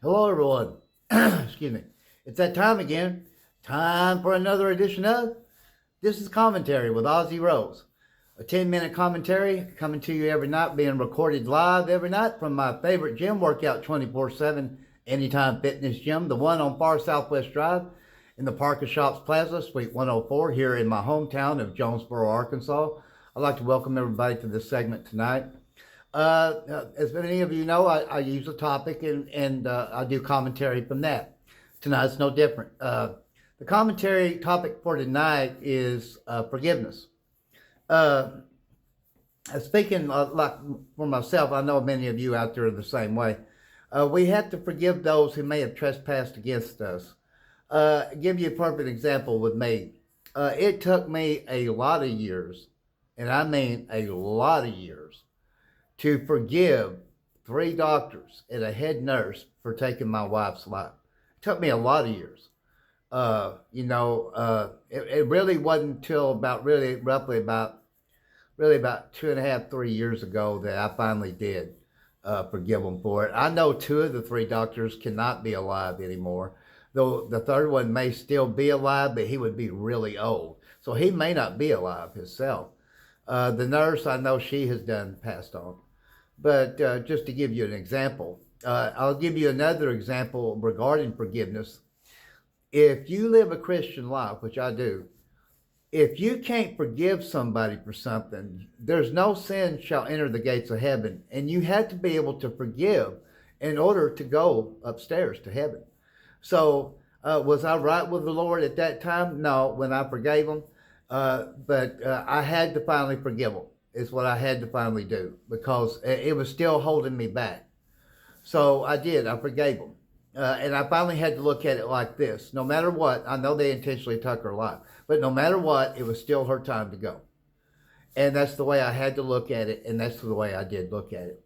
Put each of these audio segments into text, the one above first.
Hello, everyone. Excuse me. It's that time again. Time for another edition of This is Commentary with Ozzy Rose. A 10-minute commentary coming to you every night, being recorded live every night from my favorite gym, Workout 24/7 Anytime Fitness Gym, the one on Far Southwest Drive in the Park of Shops Plaza, Suite 104, here in my hometown of Jonesboro, Arkansas. I'd like to welcome everybody to this segment tonight. As many of you know, I use a topic and I do commentary from that. Tonight's no different. The commentary topic for tonight is forgiveness. Speaking like for myself, I know many of you out there are the same way. We have to forgive those who may have trespassed against us. Give you a perfect example with me. It took me a lot of years, and I mean a lot of years, to forgive 3 doctors and a head nurse for taking my wife's life. It took me a lot of years. It really wasn't until about roughly about 2.5, 3 years ago that I finally did forgive them for it. I know 2 of the 3 doctors cannot be alive anymore, though the third one may still be alive, but he would be really old. So he may not be alive himself. The nurse, I know she has passed on. But just to give you an example, I'll give you another example regarding forgiveness. If you live a Christian life, which I do, if you can't forgive somebody for something, there's no sin shall enter the gates of heaven. And you have to be able to forgive in order to go upstairs to heaven. So was I right with the Lord at that time? No, when I forgave him. But I had to finally forgive him. Is what I had to finally do, because it was still holding me back. So I did. I forgave them. And I finally had to look at it like this. No matter what, I know they intentionally took her life, but no matter what, it was still her time to go. And that's the way I had to look at it, and that's the way I did look at it.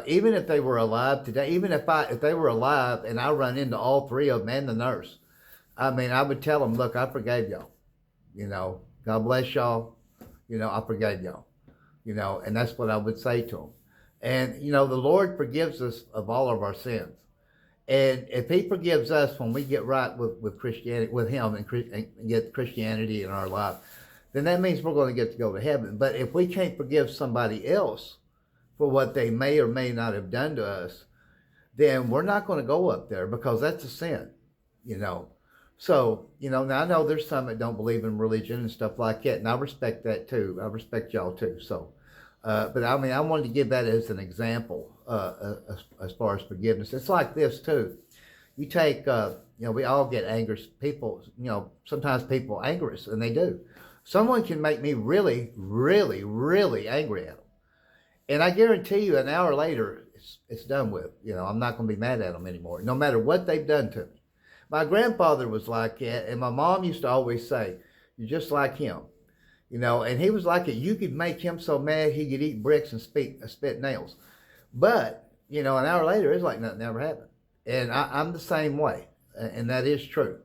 Even if they were alive today, even if they were alive and I run into all 3 of them and the nurse, I mean, I would tell them, look, I forgave y'all. God bless y'all. I forgave y'all, and that's what I would say to them. And, the Lord forgives us of all of our sins. And if he forgives us when we get right with Christianity, with him, and get Christianity in our life, then that means we're going to get to go to heaven. But if we can't forgive somebody else for what they may or may not have done to us, then we're not going to go up there, because that's a sin, So, now I know there's some that don't believe in religion and stuff like that, and I respect that too. I respect y'all too. So, but I mean, I wanted to give that as an example as far as forgiveness. It's like this too. You take, we all get angry. People, sometimes people anger us, and they do. Someone can make me really, really, really angry at them. And I guarantee you an hour later, it's done with. I'm not going to be mad at them anymore, no matter what they've done to me. My grandfather was like that, and my mom used to always say, you're just like him. And he was like it. You could make him so mad he could eat bricks and spit nails. But, an hour later, it's like nothing ever happened. And I'm the same way, and that is true.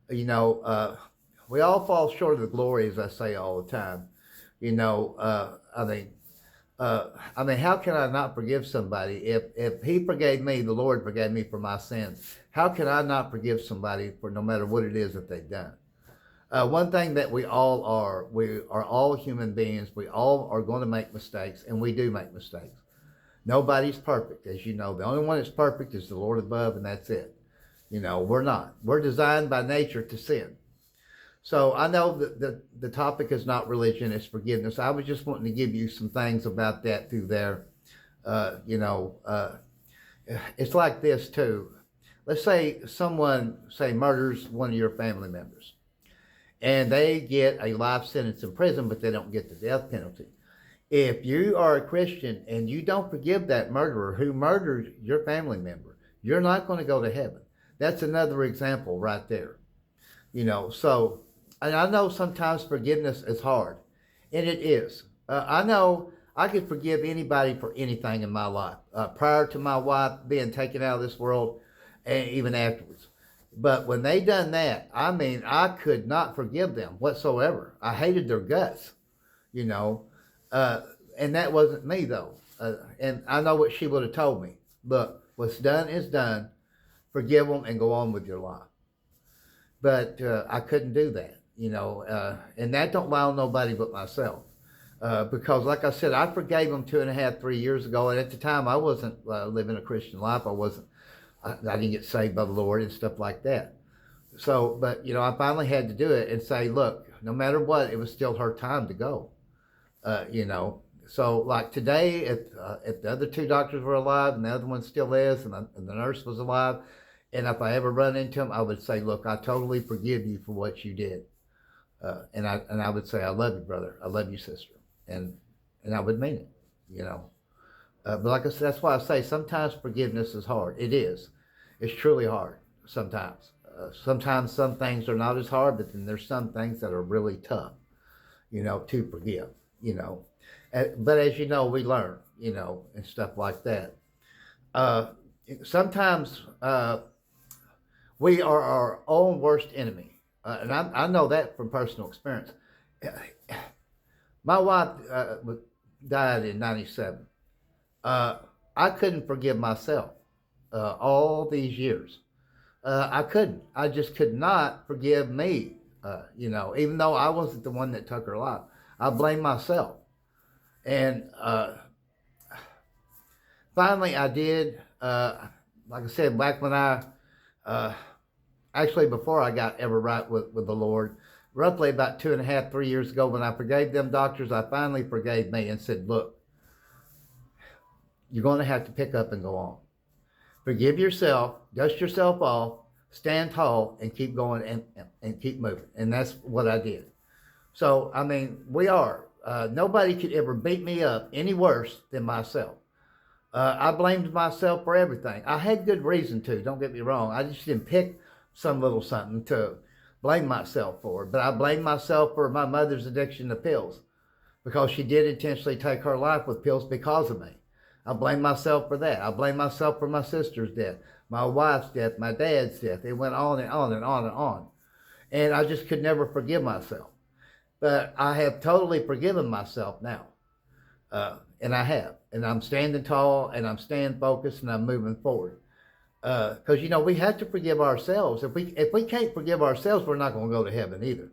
We all fall short of the glory, as I say all the time. How can I not forgive somebody? If he forgave me, the Lord forgave me for my sins. How can I not forgive somebody for no matter what it is that they've done? One thing that we are all human beings. We all are going to make mistakes, and we do make mistakes. Nobody's perfect, as you know. The only one that's perfect is the Lord above, and that's it. We're not. We're designed by nature to sin. So I know that the topic is not religion, it's forgiveness. I was just wanting to give you some things about that through there. It's like this too. Let's say someone, murders one of your family members, and they get a life sentence in prison, but they don't get the death penalty. If you are a Christian and you don't forgive that murderer who murdered your family member, you're not going to go to heaven. That's another example right there. So... And I know sometimes forgiveness is hard, and it is. I know I could forgive anybody for anything in my life, prior to my wife being taken out of this world, and even afterwards. But when they done that, I mean, I could not forgive them whatsoever. I hated their guts, and that wasn't me though. And I know what she would have told me. Look, What's done is done. Forgive them and go on with your life. But I couldn't do that, and that don't allow nobody but myself. Because, like I said, I forgave them 2.5, 3 years ago, and at the time I wasn't living a Christian life. I didn't get saved by the Lord and stuff like that. So, but I finally had to do it and say, look, no matter what, it was still her time to go. uh, you know. So like today, if the other two doctors were alive and the other one still is, and the nurse was alive, and if I ever run into him, I would say, look, I totally forgive you for what you did, and I would say, I love you, brother, I love you, sister, and I would mean it, you know. But like I said, that's why I say sometimes forgiveness is hard. It is. It's truly hard sometimes. Sometimes some things are not as hard, but then there's some things that are really tough, to forgive, you know. But as you know, we learn, and stuff like that. Uh, Sometimes we are our own worst enemy. And I know that from personal experience. My wife died in 97. I couldn't forgive myself all these years. I couldn't. I just could not forgive me, even though I wasn't the one that took her life. I blamed myself. And finally, I did. Like I said, back when uh, actually before I got ever right with the Lord, roughly about 2.5, 3 years ago, when I forgave them doctors, I finally forgave me and said, look, you're going to have to pick up and go on. Forgive yourself, dust yourself off, stand tall, and keep going and keep moving. And that's what I did. So, I mean, we are. Nobody could ever beat me up any worse than myself. I blamed myself for everything. I had good reason to, don't get me wrong. I just didn't pick some little something to blame myself for. But I blamed myself for my mother's addiction to pills because she did intentionally take her life with pills because of me. I blame myself for that. I blame myself for my sister's death, my wife's death, my dad's death. It went on and on and on and on. And I just could never forgive myself. But I have totally forgiven myself now. And I have. And I'm standing tall and I'm staying focused and I'm moving forward. Because, we have to forgive ourselves. If we can't forgive ourselves, we're not going to go to heaven either.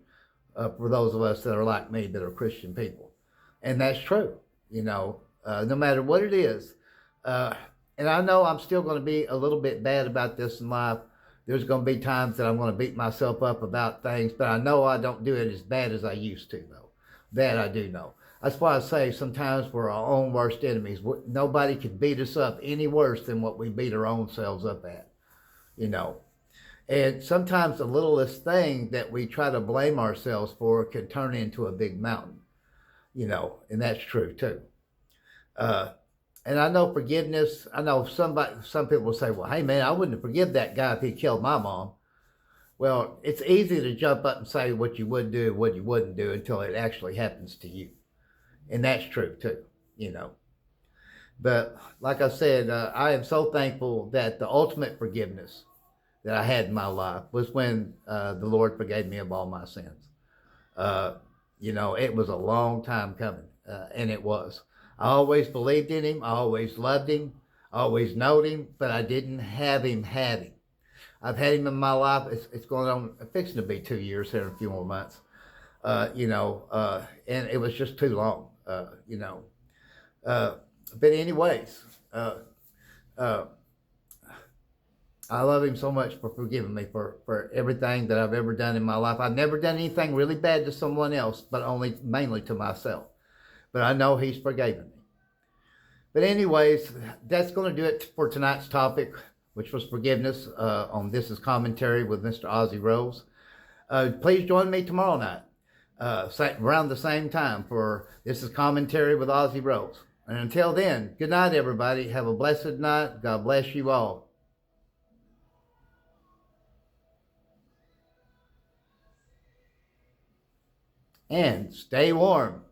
For those of us that are like me, that are Christian people. And that's true, no matter what it is. And I know I'm still going to be a little bit bad about this in life. There's going to be times that I'm going to beat myself up about things, but I know I don't do it as bad as I used to, though. That I do know. That's why I say sometimes we're our own worst enemies. Nobody can beat us up any worse than what we beat our own selves up at, And sometimes the littlest thing that we try to blame ourselves for can turn into a big mountain, and that's true too. And I know forgiveness, I know some people will say, well, hey man, I wouldn't forgive that guy if he killed my mom. Well, it's easy to jump up and say what you would do, what you wouldn't do until it actually happens to you. And that's true too, But like I said, I am so thankful that the ultimate forgiveness that I had in my life was when the Lord forgave me of all my sins. It was a long time coming, and it was. I always believed in him. I always loved him. I always knowed him, but I didn't have him. I've had him in my life. It's going on, fixing to be 2 years here in a few more months. And it was just too long, But anyways, I love him so much for forgiving me for everything that I've ever done in my life. I've never done anything really bad to someone else, but mainly to myself. But I know he's forgiven me. But anyways, that's going to do it for tonight's topic, which was forgiveness on This Is Commentary with Mr. Ozzy Rose. Please join me tomorrow night, around the same time, for This Is Commentary with Ozzy Rose. And until then, good night, everybody. Have a blessed night. God bless you all. And stay warm.